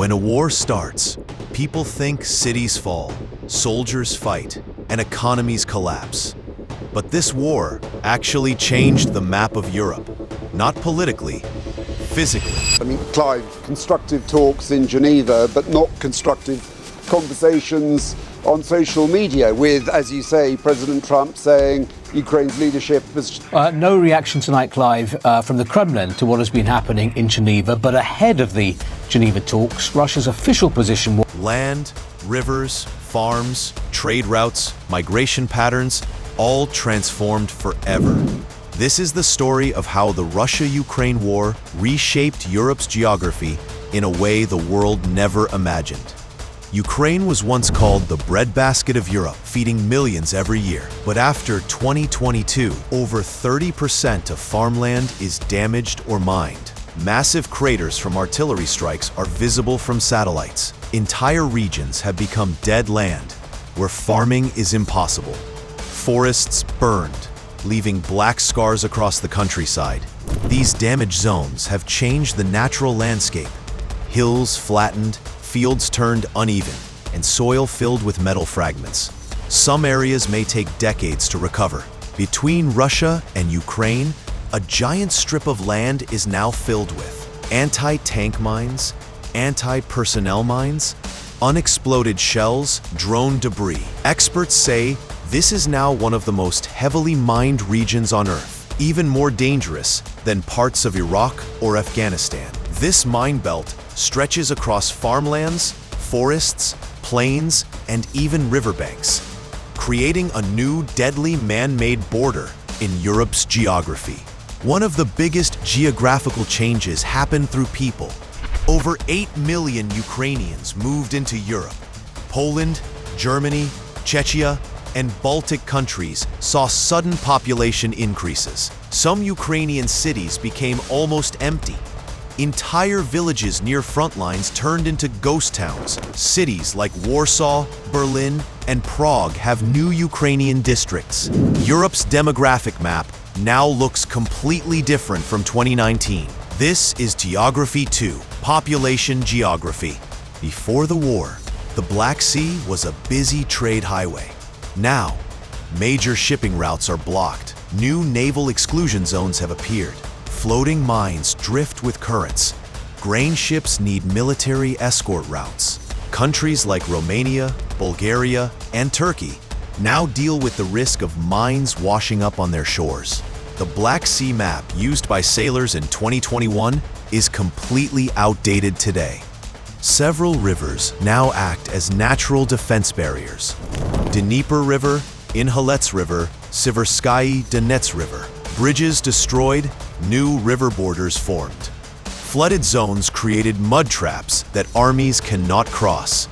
When a war starts, people think cities fall, soldiers fight, and economies collapse. But this war actually changed the map of Europe, not politically, physically. I mean, Clive, constructive talks in Geneva, but not constructive conversations on social media with, as you say, President Trump saying Ukraine's leadership was... No reaction tonight, Clive, from the Kremlin to what has been happening in Geneva, but ahead of the Geneva talks, Russia's official position was... Land, rivers, farms, trade routes, migration patterns, all transformed forever. This is the story of how the Russia-Ukraine war reshaped Europe's geography in a way the world never imagined. Ukraine was once called the breadbasket of Europe, feeding millions every year. But after 2022, over 30% of farmland is damaged or mined. Massive craters from artillery strikes are visible from satellites. Entire regions have become dead land, where farming is impossible. Forests burned, leaving black scars across the countryside. These damaged zones have changed the natural landscape. Hills flattened, fields turned uneven, and soil filled with metal fragments. Some areas may take decades to recover. Between Russia and Ukraine, a giant strip of land is now filled with anti-tank mines, anti-personnel mines, unexploded shells, drone debris. Experts say this is now one of the most heavily mined regions on Earth, even more dangerous than parts of Iraq or Afghanistan. This mine belt stretches across farmlands, forests, plains, and even riverbanks, creating a new deadly man-made border in Europe's geography. One of the biggest geographical changes happened through people. Over 8 million Ukrainians moved into Europe. Poland, Germany, Czechia, and Baltic countries saw sudden population increases. Some Ukrainian cities became almost empty. Entire villages near front lines turned into ghost towns. Cities like Warsaw, Berlin, and Prague have new Ukrainian districts. Europe's demographic map now looks completely different from 2019. This is Geography 2, Population Geography. Before the war, the Black Sea was a busy trade highway. Now, major shipping routes are blocked. New naval exclusion zones have appeared. Floating mines drift with currents. Grain ships need military escort routes. Countries like Romania, Bulgaria, and Turkey now deal with the risk of mines washing up on their shores. The Black Sea map used by sailors in 2021 is completely outdated today. Several rivers now act as natural defense barriers. Dnieper River, Inhalets River, Siversky Donets River. Bridges destroyed, new river borders formed. Flooded zones created mud traps that armies cannot cross.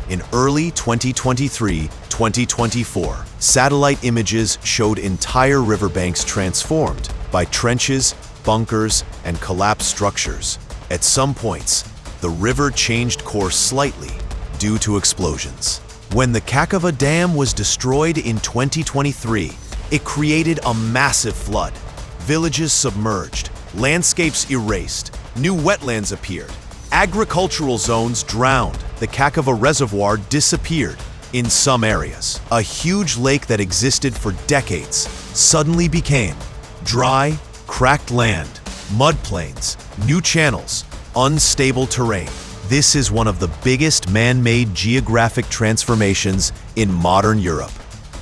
In early 2023-2024, satellite images showed entire riverbanks transformed by trenches, bunkers, and collapsed structures. At some points, the river changed course slightly due to explosions. When the Kakova Dam was destroyed in 2023, it created a massive flood. Villages submerged, landscapes erased, new wetlands appeared, agricultural zones drowned, the Kakova Reservoir disappeared in some areas. A huge lake that existed for decades suddenly became dry, cracked land, mudplains, new channels, unstable terrain. This is one of the biggest man-made geographic transformations in modern Europe.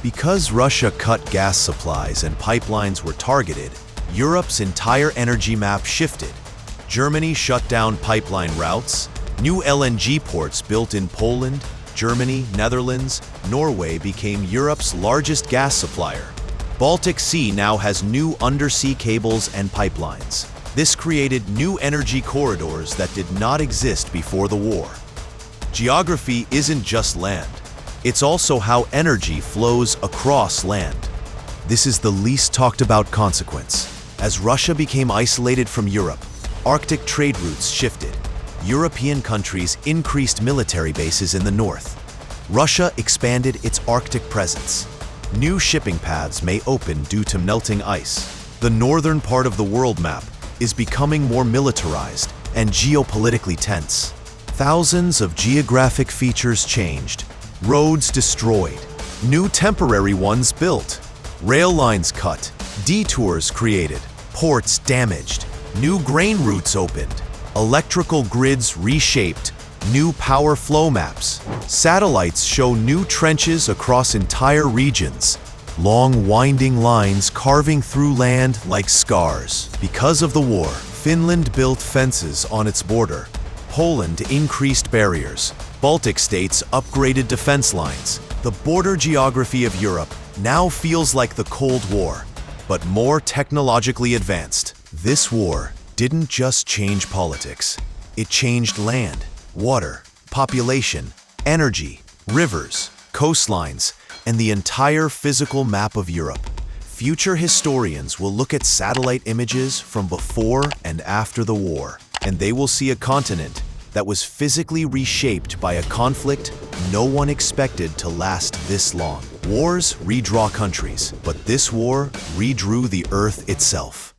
Because Russia cut gas supplies and pipelines were targeted, Europe's entire energy map shifted. Germany shut down pipeline routes, new LNG ports built in Poland, Germany, Netherlands, Norway became Europe's largest gas supplier. Baltic Sea now has new undersea cables and pipelines. This created new energy corridors that did not exist before the war. Geography isn't just land. It's also how energy flows across land. This is the least talked about consequence. As Russia became isolated from Europe, Arctic trade routes shifted. European countries increased military bases in the north. Russia expanded its Arctic presence. New shipping paths may open due to melting ice. The northern part of the world map is becoming more militarized and geopolitically tense. Thousands of geographic features changed, roads destroyed, new temporary ones built, rail lines cut, detours created, ports damaged, new grain routes opened, electrical grids reshaped, new power flow maps. Satellites show new trenches across entire regions, long winding lines carving through land like scars. Because of the war, Finland built fences on its border. Poland increased barriers. Baltic states upgraded defense lines. The border geography of Europe now feels like the Cold War, but more technologically advanced. This war didn't just change politics. It changed land, water, population, energy, rivers, coastlines, and the entire physical map of Europe. Future historians will look at satellite images from before and after the war, and they will see a continent that was physically reshaped by a conflict no one expected to last this long. Wars redraw countries, but this war redrew the Earth itself.